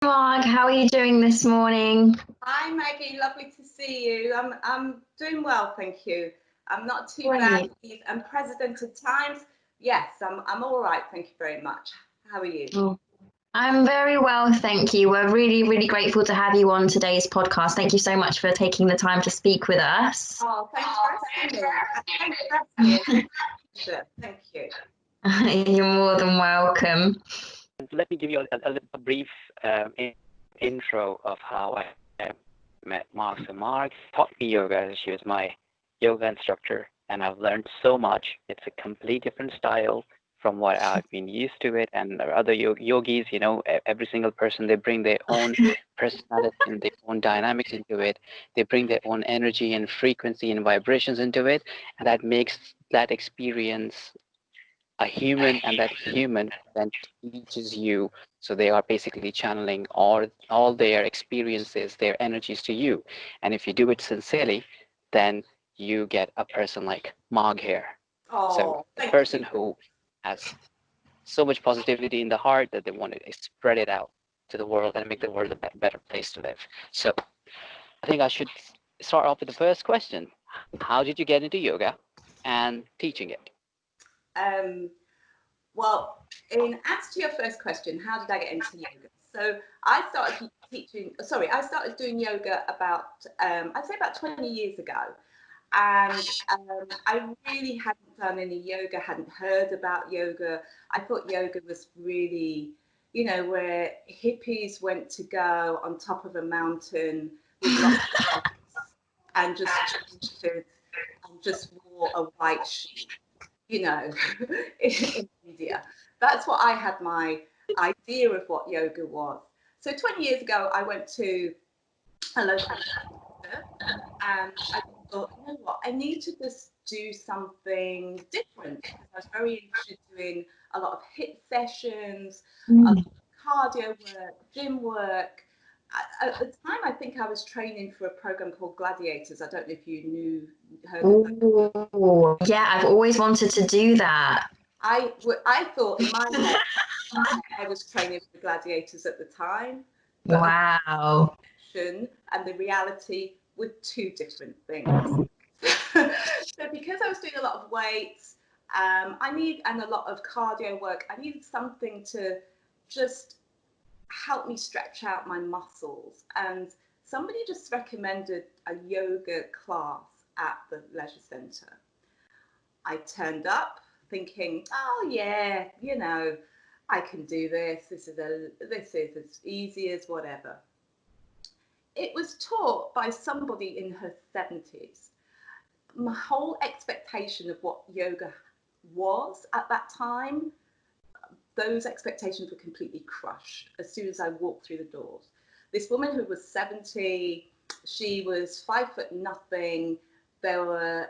Mark, how are you doing this morning? Hi Maggie, lovely to see you. I'm doing well, thank you. I'm not too bad. Great. These unprecedented times. Yes, I'm all right, thank you very much. How are you? Oh, I'm very well, thank you. We're really grateful to have you on today's podcast. Thank you so much for taking the time to speak with us. Oh, thanks for asking me. Thanks for asking me. Pleasure. Thank you. You're more than welcome. Let me give you a brief intro of how I met Mark. So Mark taught me yoga. She was my yoga instructor, and I've learned so much. It's a complete different style from what I've been used to it. And there are other yogis, every single person, they bring their own personality and their own dynamics into it. They bring their own energy and frequency and vibrations into it, and that makes that experience a human, and that human then teaches you. So they are basically channeling all their experiences, their energies to you. And if you do it sincerely, then you get a person like Mog here. So Oh, a thank person you. who has so much positivity in the heart that they want to spread it out to the world and make the world a better place to live. So I think I should start off with the first question. How did you get into yoga and teaching it? Um, well, in answer to your first question, how did I get into yoga? So I started I started doing yoga about, I'd say about 20 years ago. And I really hadn't done any yoga, hadn't heard about yoga. I thought yoga was really, where hippies went to go on top of a mountain with lots of and just chanted and just wore a white sheet, you know, in India. That's what I had my idea of what yoga was. So 20 years ago, I went to a local doctor and I thought, you know what, I need to just do something different because I was very interested in doing a lot of HIIT sessions, a lot of cardio work, gym work. At the time, I think I was training for a program called Gladiators. I don't know if you heard of that. Oh, yeah, I've always wanted to do that. I thought in my head I was training for Gladiators at the time, but Wow. and the reality were two different things. So because I was doing a lot of weights, and a lot of cardio work, I needed something to just help me stretch out my muscles. And somebody just recommended a yoga class at the leisure centre. I turned up thinking, oh yeah, I can do this. This is as easy as whatever. It was taught by somebody in her 70s. My whole expectation of what yoga was at that time, those expectations were completely crushed as soon as I walked through the doors. This woman who was 70, she was 5 foot nothing. There were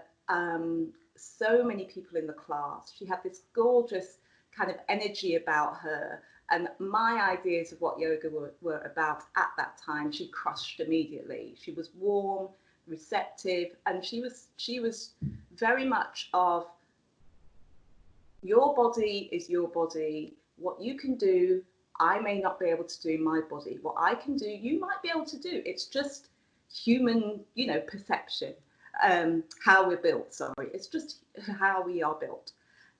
so many people in the class. She had this gorgeous kind of energy about her. And my ideas of what yoga were about at that time, she crushed immediately. She was warm, receptive, and she was very much of your body is your body. What you can do, I may not be able to do in my body. What I can do, you might be able to do. It's just human, perception. How we're built, sorry. It's just how we are built.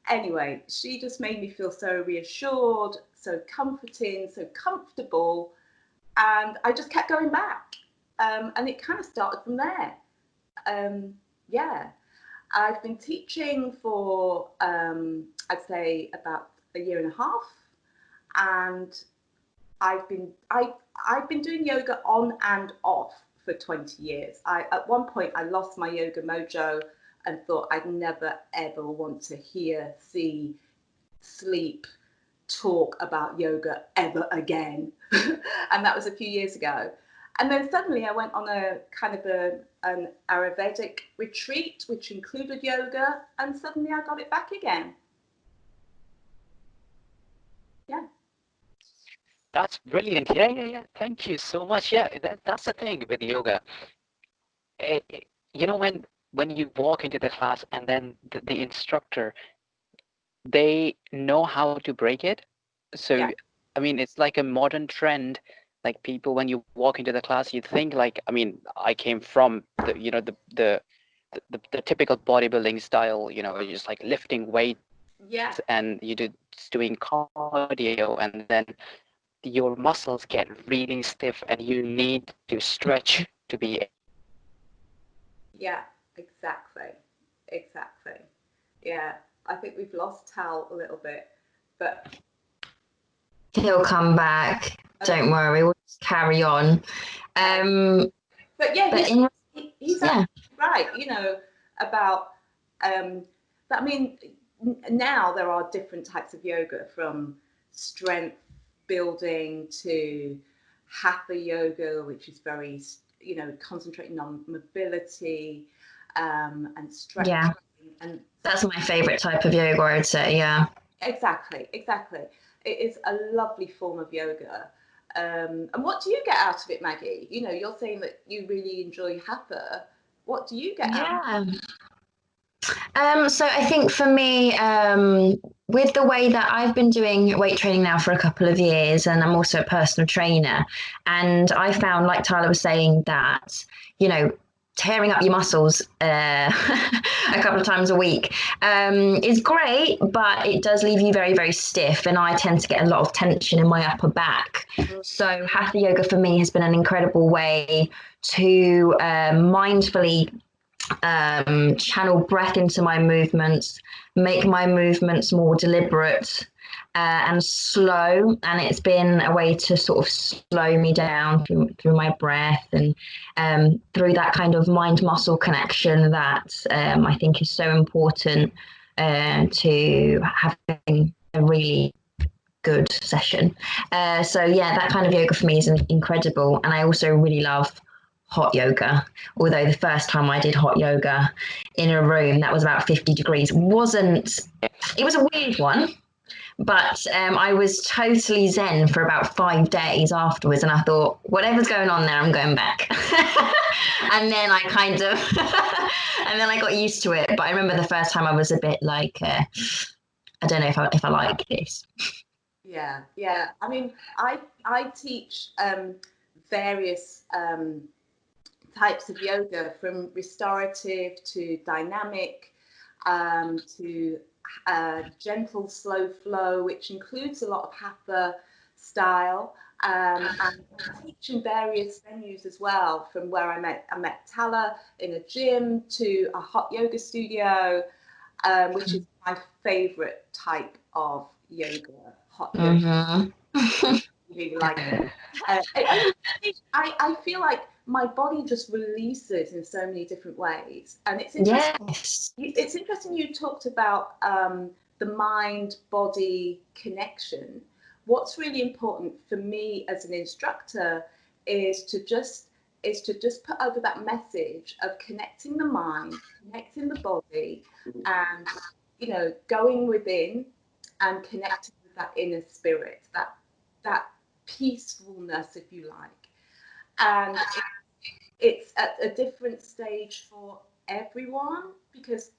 Anyway, she just made me feel so reassured, so comforting, so comfortable. And I just kept going back. And it kind of started from there. Yeah. I've been teaching for, I'd say, about a year and a half, and I've been doing yoga on and off for 20 years. At one point I lost my yoga mojo and thought I'd never ever want to hear, see, sleep, talk about yoga ever again. And that was a few years ago. And then suddenly I went on a kind of an Ayurvedic retreat, which included yoga, and suddenly I got it back again. Yeah. That's brilliant. Yeah. Thank you so much. Yeah, that's the thing with yoga. It, it- when you walk into the class and then the instructor, they know how to break it. So, Yeah. I mean, it's like a modern trend like people, when you walk into the class, you think like, I mean, I came from the, you know, the typical bodybuilding style, you know, just like lifting weights, Yeah, and you do just doing cardio, and then your muscles get really stiff and you need to stretch to be. yeah, exactly. Yeah, I think we've lost Tal a little bit, but He'll come back. Don't worry, we'll just carry on. but yeah, But in he's yeah, absolutely right, you know, about but I mean, now there are different types of yoga, from strength building to hatha yoga, which is very, you know, concentrating on mobility and stretching. yeah, And that's my favorite type of yoga, I'd say. Yeah. exactly. It is a lovely form of yoga. And what do you get out of it, Maggie? You know, you're saying that you really enjoy hatha. What do you get out of it? Yeah. So I think for me, with the way that I've been doing weight training now for a couple of years, and I'm also a personal trainer, and I found, like Tyler was saying, that, you know, tearing up your muscles a couple of times a week is great, but it does leave you very, very stiff. And I tend to get a lot of tension in my upper back. So Hatha yoga for me has been an incredible way to mindfully channel breath into my movements, make my movements more deliberate and slow. And it's been a way to sort of slow me down through my breath, and through that kind of mind muscle connection that I think is so important to having a really good session. So yeah, that kind of yoga for me is incredible. And I also really love hot yoga, although the first time I did hot yoga in a room that was about 50 degrees it was a weird one, but I was totally zen for about 5 days afterwards, and I thought, whatever's going on there, I'm going back. And then I kind of and then I got used to it, but I remember the first time I was a bit like I don't know if I like this. Yeah. I mean, I teach various types of yoga, from restorative to dynamic to gentle slow flow, which includes a lot of hatha style. And I teach in various venues as well, from where I met Tala in a gym to a hot yoga studio, which is my favorite type of yoga, hot yoga. Mm-hmm. Really like it. I feel like my body just releases in so many different ways, and it's interesting. Yes. It's interesting you talked about the mind-body connection. What's really important for me as an instructor is to just put over that message of connecting the mind, connecting the body, and, you know, going within and connecting with that inner spirit, that peacefulness, if you like. And it's at a different stage for everyone, because,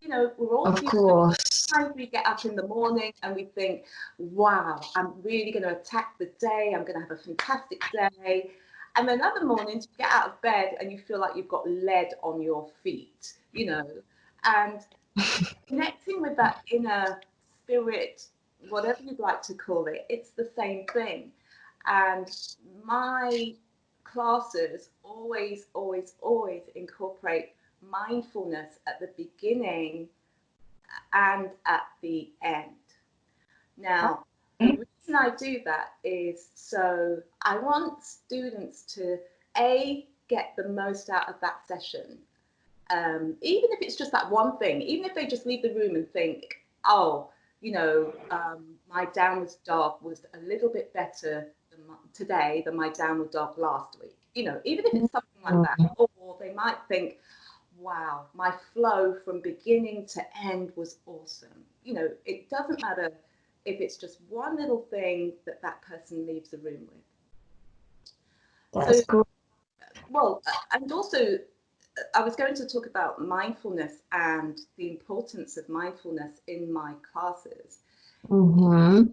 you know, we're all Of human. course. Sometimes we get up in the morning and we think, wow, I'm really going to attack the day, I'm going to have a fantastic day. And then other mornings you get out of bed and you feel like you've got lead on your feet, you know. And connecting with that inner spirit, whatever you'd like to call it, it's the same thing. And my classes always incorporate mindfulness at the beginning and at the end. Now, the reason I do that is so I want students to get the most out of that session. Even if it's just that one thing, even if they just leave the room and think, oh, you know, my downward dog was a little bit better today than my downward dog last week. You know, even if it's something like that, or they might think, wow, my flow from beginning to end was awesome. You know, it doesn't matter if it's just one little thing that that person leaves the room with. That's So, great. well, and also I was going to talk about mindfulness and the importance of mindfulness in my classes. Mm-hmm.